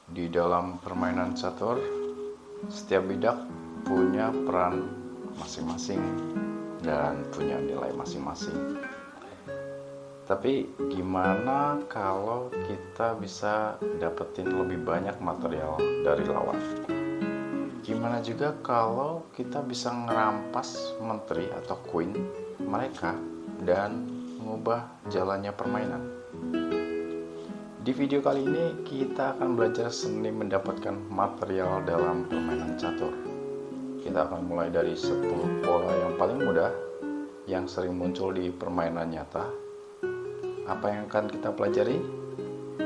Di dalam permainan catur, setiap bidak punya peran masing-masing dan punya nilai masing-masing. Tapi gimana kalau kita bisa dapetin lebih banyak material dari lawan? Gimana juga kalau kita bisa ngerampas menteri atau queen mereka dan mengubah jalannya permainan? Di video kali ini kita akan belajar seni mendapatkan material dalam permainan catur. Kita akan mulai dari 10 pola yang paling mudah yang sering muncul di permainan nyata. Apa yang akan kita pelajari?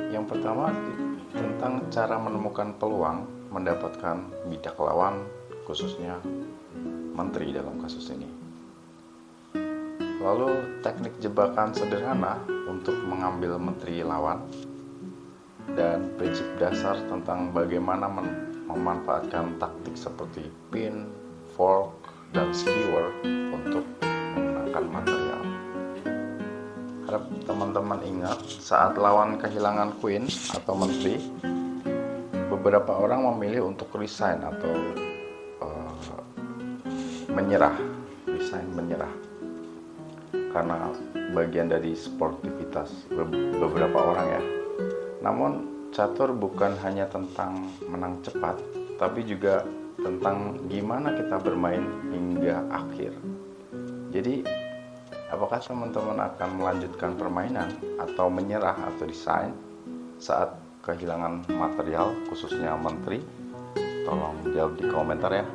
Yang pertama tentang cara menemukan peluang mendapatkan bidak lawan, khususnya menteri dalam kasus ini. Lalu teknik jebakan sederhana untuk mengambil menteri lawan, dan prinsip dasar tentang bagaimana memanfaatkan taktik seperti pin, fork, dan skewer untuk memenangkan material. Harap teman-teman ingat, saat lawan kehilangan queen atau menteri, beberapa orang memilih untuk resign atau menyerah, karena bagian dari sportivitas beberapa orang ya. Namun catur bukan hanya tentang menang cepat, tapi juga tentang gimana kita bermain hingga akhir. Jadi, apakah teman-teman akan melanjutkan permainan atau menyerah atau resign saat kehilangan material, khususnya menteri? Tolong jawab di komentar ya.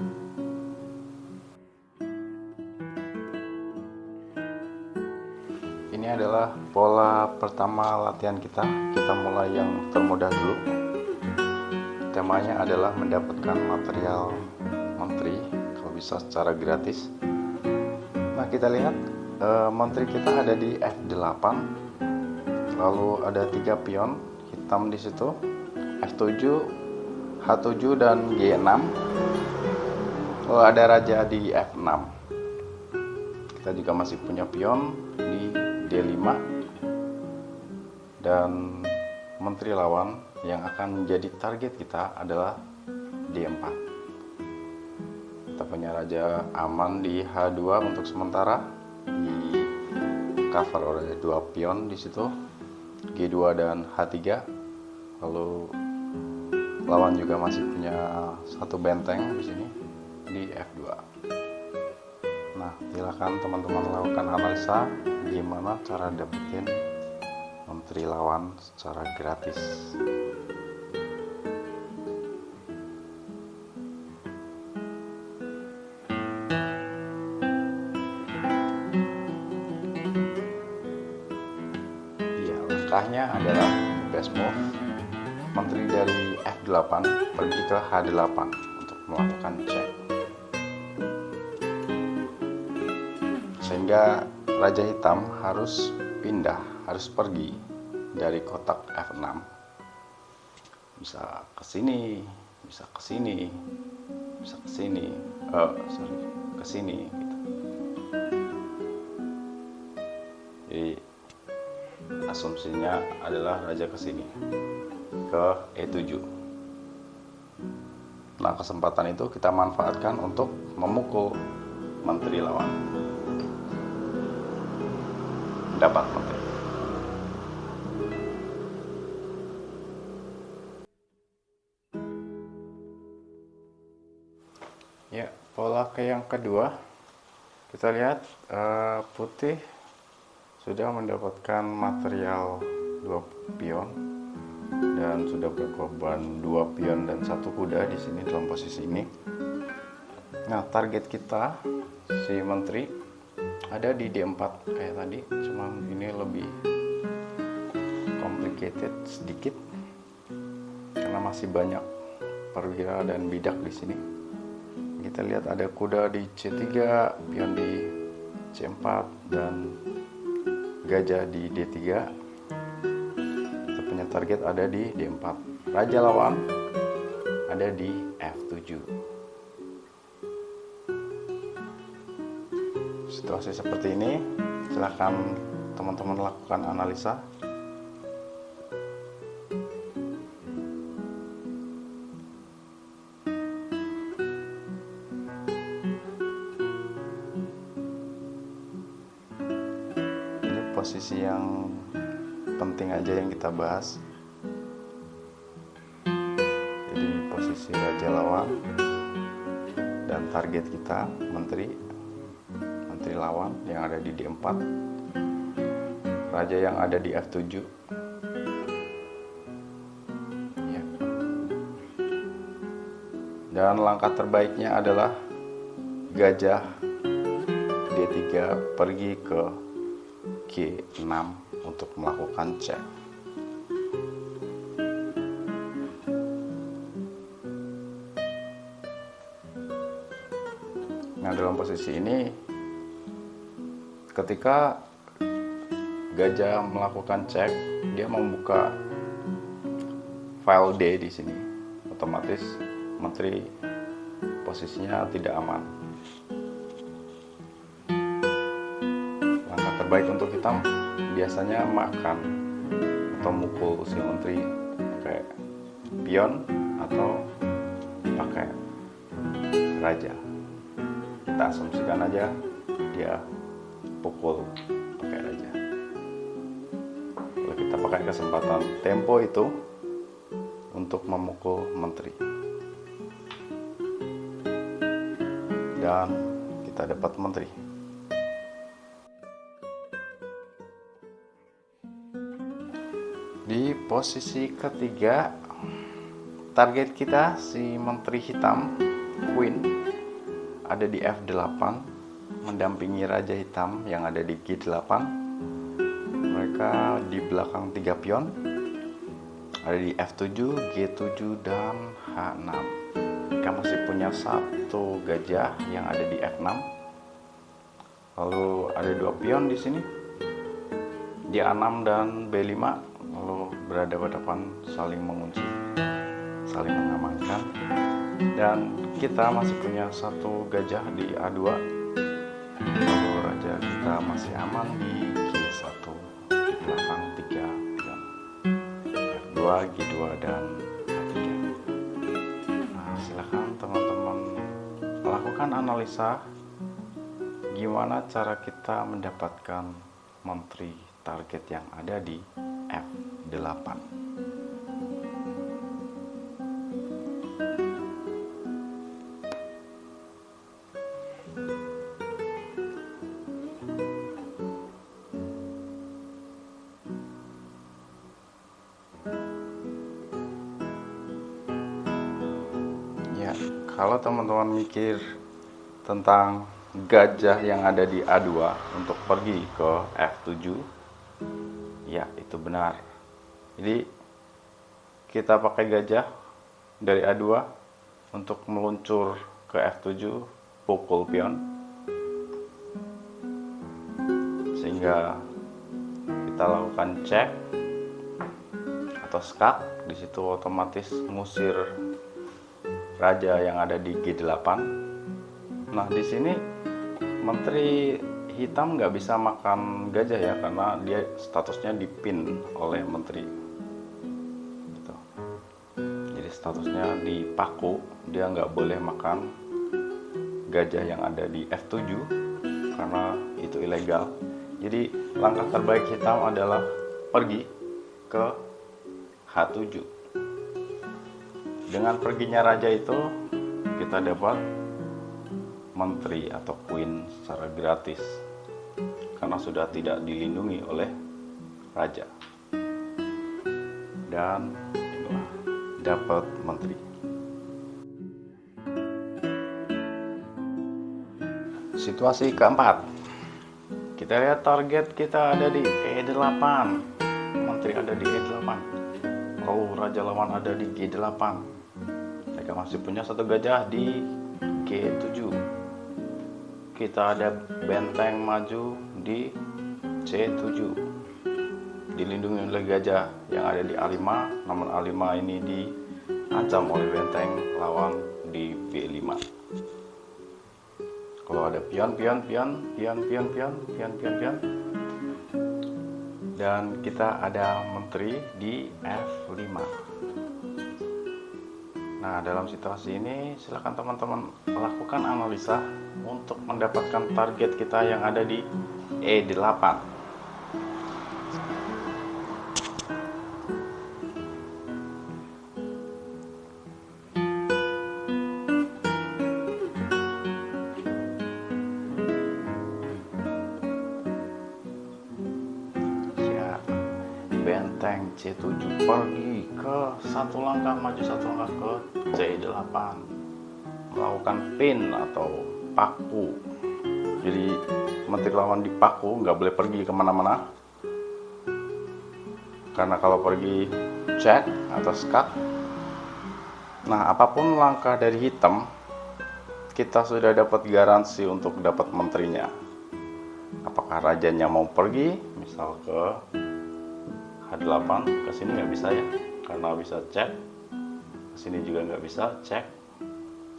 Ini adalah pola pertama latihan kita. Kita mulai yang termudah dulu. Temanya adalah mendapatkan material menteri, kalau bisa secara gratis. Nah, kita lihat menteri kita ada di F8. Lalu ada 3 pion hitam di situ, F7, H7 dan G6. Lalu ada raja di F6. Kita juga masih punya pion di D5 dan menteri lawan yang akan menjadi target kita adalah D4. Kita punya raja aman di H2 untuk sementara, di cover oleh 2 pion di situ, G2 dan H3. Lalu lawan juga masih punya 1 benteng di sini di F2. Nah, silakan teman-teman lakukan analisa gimana cara dapetin menteri lawan secara gratis. Ya, langkahnya adalah best move. Menteri dari F8 pergi ke H8 untuk melakukan check. Sehingga raja hitam harus pindah, harus pergi dari kotak F6. Bisa ke sini, bisa ke sini, bisa ke sini, ke sini gitu. Jadi asumsinya adalah raja ke sini, ke E7. Nah, kesempatan itu kita manfaatkan untuk memukul menteri lawan. Dapat menteri. Ya, pola yang kedua, kita lihat putih sudah mendapatkan material 2 pion dan sudah berkorban 2 pion dan 1 kuda di sini dalam posisi ini. Nah, target kita si menteri ada di D4 kayak tadi, cuman ini lebih complicated sedikit karena masih banyak perwira dan bidak di sini. Kita lihat ada kuda di C3, pion di C4 dan gajah di D3. Kita punya target ada di D4. Raja lawan ada di F7. Situasi seperti ini, silahkan teman-teman lakukan analisa. posisi yang penting aja yang kita bahas. Jadi posisi raja lawan dan target kita menteri lawan yang ada di D4, raja yang ada di F7. Ya. Dan langkah terbaiknya adalah gajah D3 pergi ke G6 untuk melakukan cek. Nah, dalam posisi ini ketika gajah melakukan cek, dia membuka file D di sini. Otomatis menteri posisinya tidak aman. Langkah terbaik untuk hitam biasanya makan atau mukul si menteri pakai pion atau pakai raja. Kita asumsikan aja dia pukul pakai raja. Lalu kita pakai kesempatan tempo itu untuk memukul menteri. Dan kita dapat menteri. Di posisi ketiga, target kita si menteri hitam, queen, ada di F8, mendampingi raja hitam yang ada di G8. Mereka di belakang 3 pion, ada di F7, G7, dan H6. Mereka masih punya satu gajah yang ada di F6. Lalu ada 2 pion di sini, di A6 dan B5. Lalu berhadapan-hadapan, saling mengunci, saling mengamankan. Dan kita masih punya satu gajah di A2. Lalu raja kita masih aman di G1, di belakang 3 pion, F2, G2, dan H3. Nah, silakan teman-teman lakukan analisa gimana cara kita mendapatkan menteri target yang ada di F8. Ya, kalau teman-teman mikir tentang gajah yang ada di A2 untuk pergi ke F7, ya, itu benar. Jadi kita pakai gajah dari A2 untuk meluncur ke F7, pukul pion, sehingga kita lakukan cek atau skak. Di situ otomatis ngusir raja yang ada di G8. Nah, di sini menteri hitam nggak bisa makan gajah ya, karena dia statusnya dipin oleh menteri gitu. Jadi statusnya dipaku, dia nggak boleh makan gajah yang ada di F7 karena itu ilegal. Jadi langkah terbaik hitam adalah pergi ke H7. Dengan perginya raja itu kita dapat menteri atau queen secara gratis, karena sudah tidak dilindungi oleh raja. Dan inilah dapat menteri. Situasi keempat, kita lihat target kita ada di E8, menteri ada di E8, lalu raja lawan ada di G8. Mereka masih punya satu gajah di G7. Kita ada benteng maju di C7, dilindungi oleh gajah yang ada di A5, namun A5 ini diancam oleh benteng lawan di B5. Kalau ada pion, dan kita ada menteri di F5. Nah, dalam situasi ini silakan teman-teman lakukan analisa untuk mendapatkan target kita yang ada di E8. benteng C7 pergi ke satu langkah maju, satu langkah ke C8, melakukan pin atau paku. Jadi menteri lawan dipaku, nggak boleh pergi kemana-mana, karena kalau pergi check atau skat. Nah, apapun langkah dari hitam, kita sudah dapat garansi untuk dapat menterinya. Apakah rajanya mau pergi, misal ke H8, ke sini nggak bisa ya, karena bisa cek. Ke sini juga nggak bisa cek,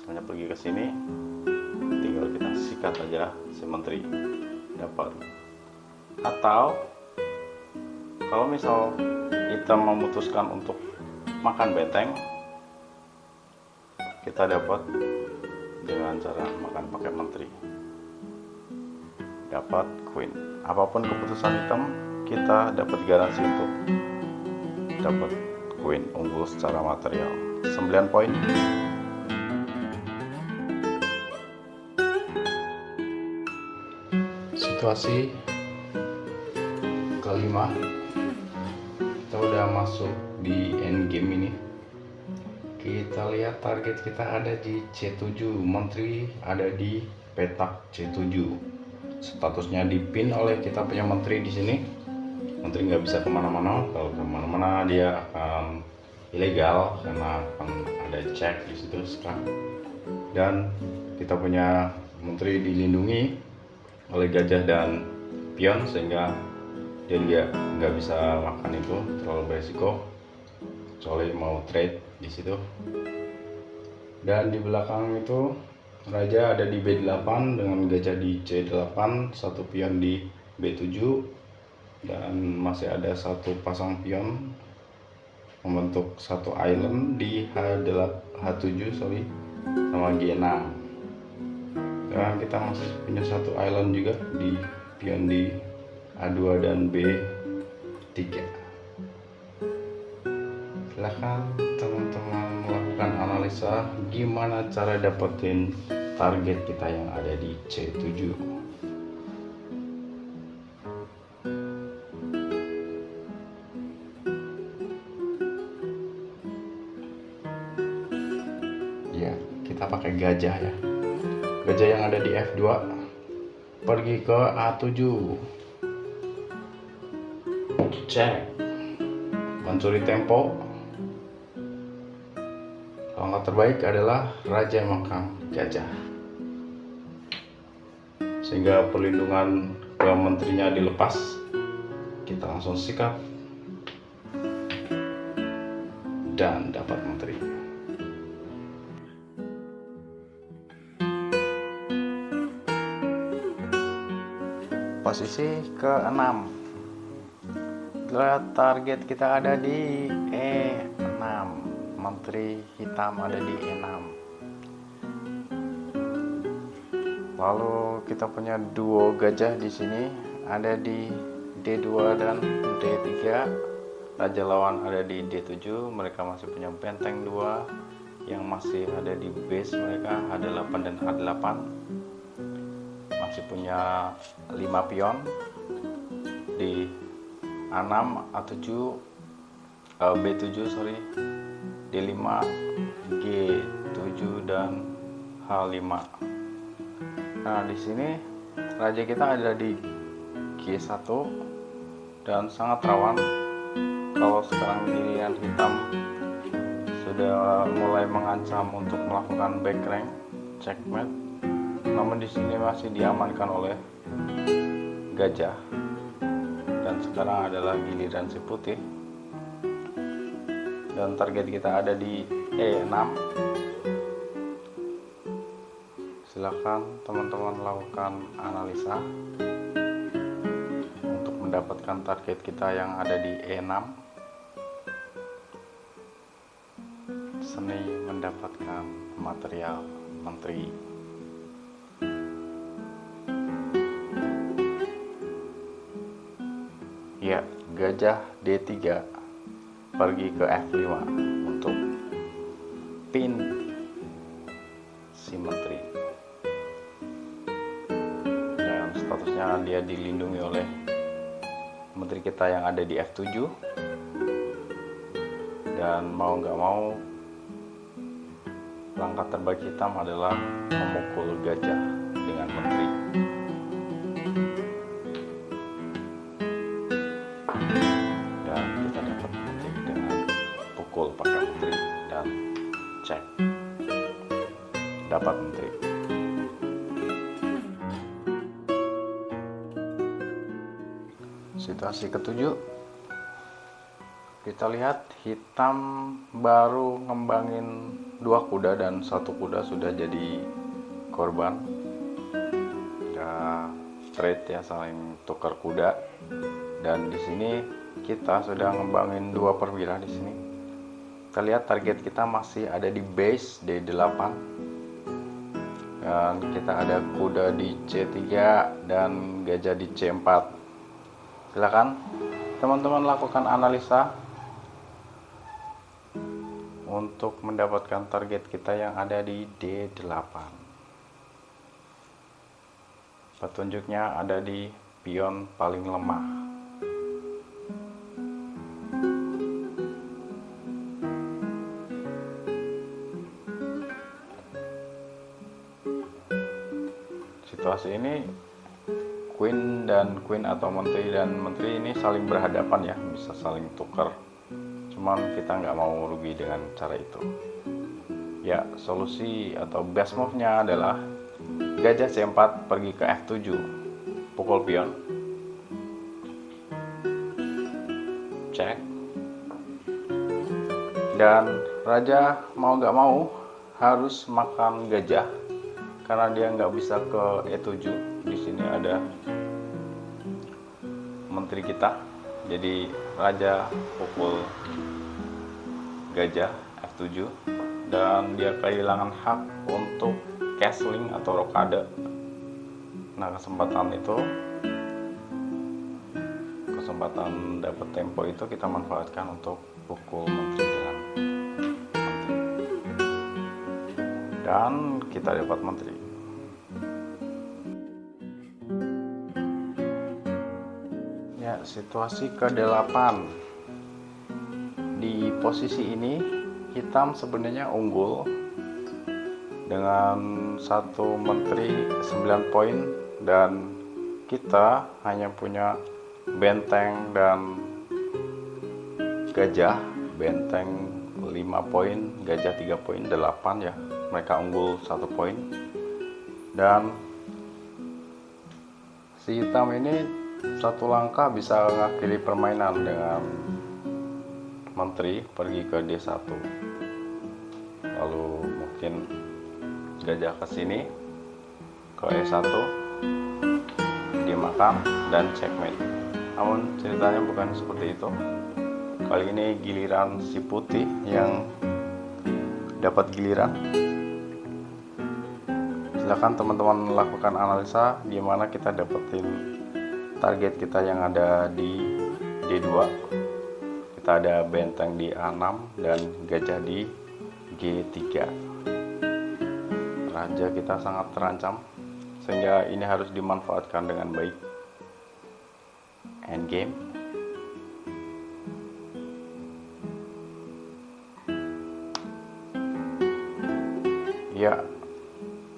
hanya pergi ke sini. Tinggal kita sikat aja si menteri, dapat. Atau kalau misal hitam memutuskan untuk makan benteng, kita dapat dengan cara makan pakai menteri, dapat queen. Apapun keputusan hitam, kita dapat garansi untuk dapat queen, unggul secara material. 9 poin. Situasi kelima, kita udah masuk di end game ini. Kita lihat target kita ada di C7, menteri ada di petak C7. Statusnya dipin oleh kita punya menteri di sini. Menteri nggak bisa kemana-mana. Kalau kemana-mana dia akan ilegal karena akan ada cek di situ sekarang. Dan kita punya menteri dilindungi oleh gajah dan pion, sehingga dia nggak bisa makan itu, terlalu beresiko, kecuali mau trade di situ. Dan di belakang itu raja ada di B8 dengan gajah di C8, satu pion di B7, dan masih ada satu pasang pion membentuk satu island di H7 sama G6. Dan kita masih punya satu island juga di pion di A2 dan B3. Silahkan teman-teman melakukan analisa gimana cara dapetin target kita yang ada di C7. Ya, kita pakai gajah ya. Gajah yang ada di F2 pergi ke A7, cek, mencuri tempo. Langkah terbaik adalah raja makan gajah, sehingga perlindungan ke menterinya dilepas. Kita langsung sikap dan dapat menteri. Posisi ke-6, target kita ada di E6, menteri hitam ada di E6. Lalu kita punya duo gajah di sini ada di D2 dan D3. Raja lawan ada di D7, mereka masih punya benteng 2 yang masih ada di base mereka, H8 dan H8. Masih punya 5 pion di A6, A7, B7 D5, G7 dan H5. Nah, di sini raja kita ada di G1 dan sangat rawan kalau sekarang giliran hitam sudah mulai mengancam untuk melakukan back rank checkmate. Namun di sini masih diamankan oleh gajah, dan sekarang adalah giliran si putih, dan target kita ada di E6. Silakan teman-teman lakukan analisa untuk mendapatkan target kita yang ada di E6. Seni mendapatkan material menteri. Ya, gajah D3 pergi ke F5 untuk pin si menteri. Dan statusnya dia dilindungi oleh menteri kita yang ada di F7. Dan mau nggak mau, langkah terbaik hitam adalah memukul gajah dengan menteri. Dan kita dapat menteri dengan pukul pakai menteri dan cek. Dapat menteri. Situasi ketujuh, kita lihat hitam baru ngembangin 2 kuda dan 1 kuda sudah jadi korban. Ya, trade ya, saling tukar kuda. Dan di sini kita sudah ngembangin 2 perwira di sini. Kita lihat target kita masih ada di base D8. Dan kita ada kuda di C3 dan gajah di C4. Silakan teman-teman lakukan analisa untuk mendapatkan target kita yang ada di D8. Petunjuknya ada di pion paling lemah. Situasi ini Queen dan Queen atau menteri dan menteri ini saling berhadapan ya, bisa saling tukar. Cuman kita nggak mau rugi dengan cara itu. Ya, solusi atau best move-nya adalah gajah C4 pergi ke F7, pukul pion, cek, dan raja mau nggak mau harus makan gajah karena dia nggak bisa ke E7. Di sini ada menteri kita, jadi raja pukul gajah F7 dan dia kehilangan hak untuk castling atau rokade. Nah, kesempatan dapat tempo itu kita manfaatkan untuk pukul menteri dengan menteri, dan kita dapat menteri. Ya, situasi ke-8. Di posisi ini hitam sebenarnya unggul dengan 1 menteri 9 poin dan kita hanya punya benteng dan gajah. Benteng 5 poin, gajah 3 poin, 8 ya. Mereka unggul 1 poin. Dan si hitam ini 1 langkah bisa mengakhiri permainan dengan menteri pergi ke D1. Lalu mungkin gajah ke sini ke E1, dia makan dan checkmate. Namun ceritanya bukan seperti itu. Kali ini giliran si putih yang dapat giliran. Silakan teman-teman lakukan analisa gimana kita dapetin target kita yang ada di D2. Kita ada benteng di A6 dan gajah di G3. Raja kita sangat terancam sehingga ini harus dimanfaatkan dengan baik. Endgame. Ya,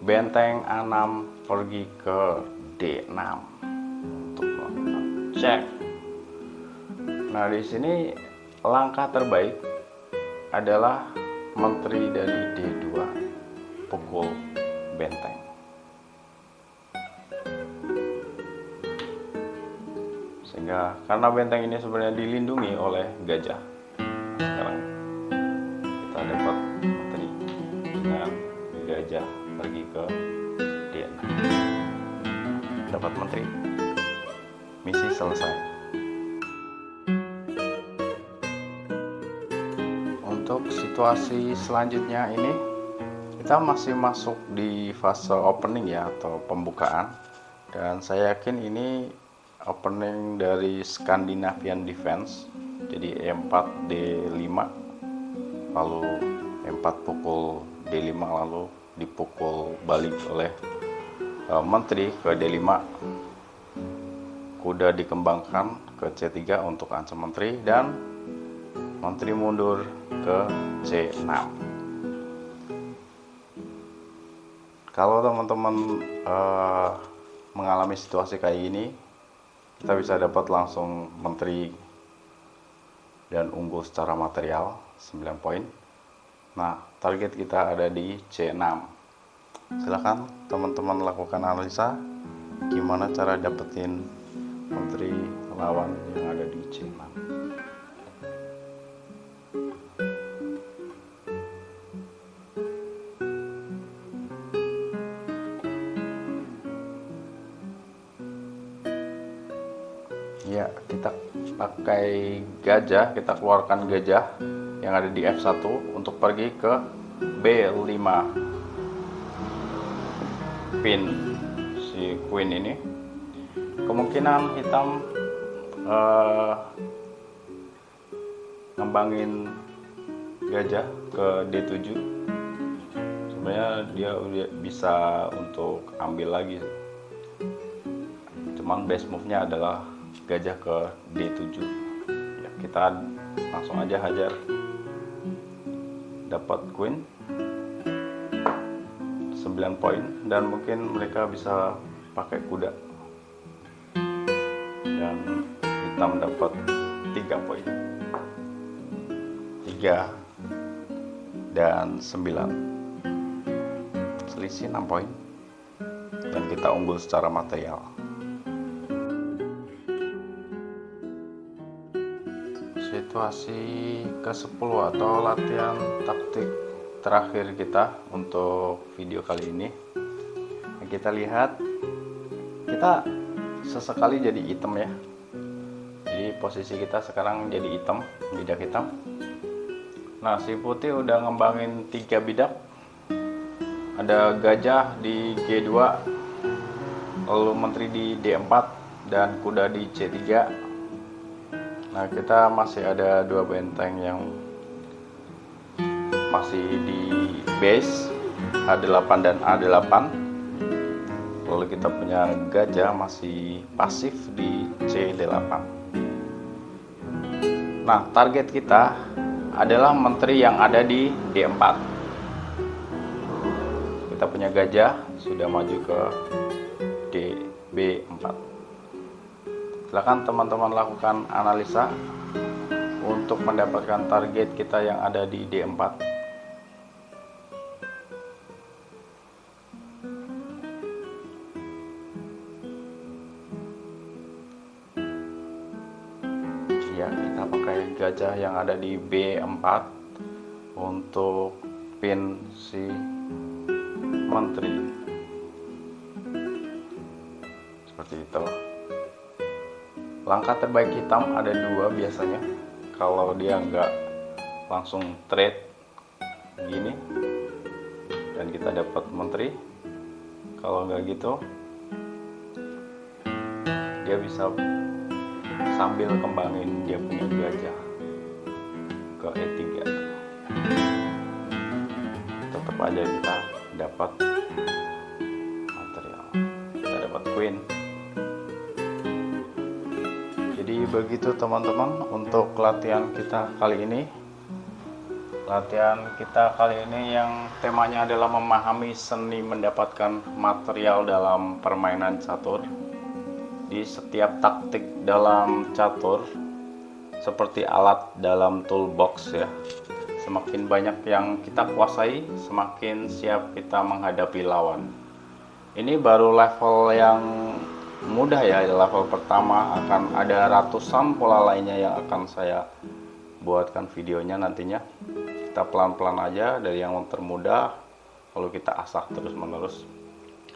benteng A6 pergi ke D6 untuk melakukan cek. Nah, di sini langkah terbaik adalah menteri dari D2 pukul benteng. Sehingga karena benteng ini sebenarnya dilindungi oleh gajah, sekarang kita dapat menteri dengan gajah pergi ke D6. Dapat menteri, misi selesai. Untuk situasi selanjutnya ini kita masih masuk di fase opening ya, atau pembukaan, dan saya yakin ini opening dari Scandinavian Defense. Jadi E4 D5, lalu E4 pukul D5, lalu dipukul balik oleh menteri ke D5. Kuda dikembangkan ke C3 untuk ancam menteri, dan menteri mundur ke C6. Kalau teman-teman mengalami situasi kayak gini, kita bisa dapat langsung menteri dan unggul secara material 9 poin. Nah, target kita ada di C6. Silahkan teman-teman lakukan analisa gimana cara dapetin menteri lawan yang ada di C6. Ya, kita pakai gajah, kita keluarkan gajah yang ada di F1 untuk pergi ke B5. Pin si queen ini kemungkinan hitam ngembangin gajah ke D7. Sebenarnya dia udah bisa untuk ambil lagi, cuman best move nya adalah gajah ke D7. Ya, kita langsung aja hajar, dapat queen 9 poin, dan mungkin mereka bisa pakai kuda, dan hitam dapat 3 poin, 3 dan 9, selisih 6 poin, dan kita unggul secara material. Situasi ke-10 atau latihan taktik terakhir kita untuk video kali ini. Kita lihat, kita sesekali jadi hitam ya. Jadi posisi kita sekarang jadi hitam, bidak hitam. Nah, si putih udah ngembangin 3 bidak. Ada gajah di G2, lalu menteri di D4, dan kuda di C3. Nah, kita masih ada 2 benteng yang masih di base H8 dan A8. Lalu kita punya gajah masih pasif di C8. Nah, target kita adalah menteri yang ada di D4. Kita punya gajah sudah maju ke DB4. Silakan teman-teman lakukan analisa untuk mendapatkan target kita yang ada di D4. Ya, kita pakai gajah yang ada di B4 untuk pin si menteri, seperti itu. Langkah terbaik hitam ada 2 biasanya. Kalau dia nggak langsung trade gini dan kita dapat menteri, kalau nggak gitu dia bisa sambil kembangin dia punya gajah ke E3. Tetap aja kita dapat material, kita dapat queen. Jadi begitu teman-teman untuk latihan kita kali ini. Latihan kita kali ini yang temanya adalah memahami seni mendapatkan material dalam permainan catur. Di setiap taktik dalam catur seperti alat dalam toolbox ya. Semakin banyak yang kita kuasai, semakin siap kita menghadapi lawan. Ini baru level yang mudah ya, level pertama. Akan ada ratusan pola lainnya yang akan saya buatkan videonya nantinya. Kita pelan-pelan aja dari yang termudah, lalu kita asah terus menerus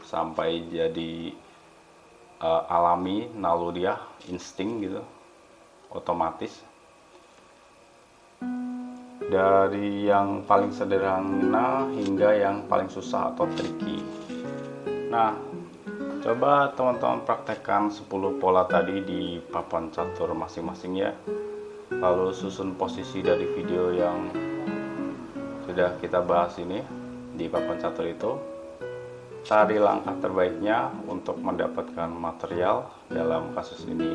sampai jadi alami, naluriah, insting gitu, otomatis. Dari yang paling sederhana hingga yang paling susah atau tricky. Nah, coba teman-teman praktekkan 10 pola tadi di papan catur masing-masing ya. Lalu susun posisi dari video yang sudah kita bahas ini di papan catur itu. Cari langkah terbaiknya untuk mendapatkan material, dalam kasus ini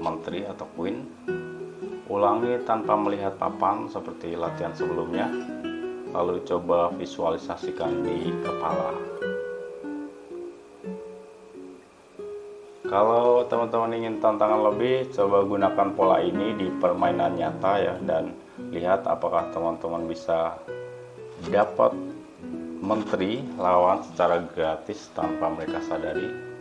menteri atau queen, Ulangi tanpa melihat papan seperti latihan sebelumnya, lalu coba visualisasikan di kepala. Kalau teman-teman ingin tantangan lebih, coba gunakan pola ini di permainan nyata ya, dan lihat apakah teman-teman bisa dapat menteri lawan secara gratis tanpa mereka sadari.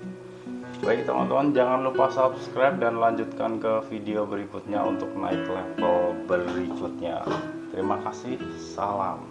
Baik teman-teman, jangan lupa subscribe dan lanjutkan ke video berikutnya untuk naik level berikutnya. Terima kasih, salam.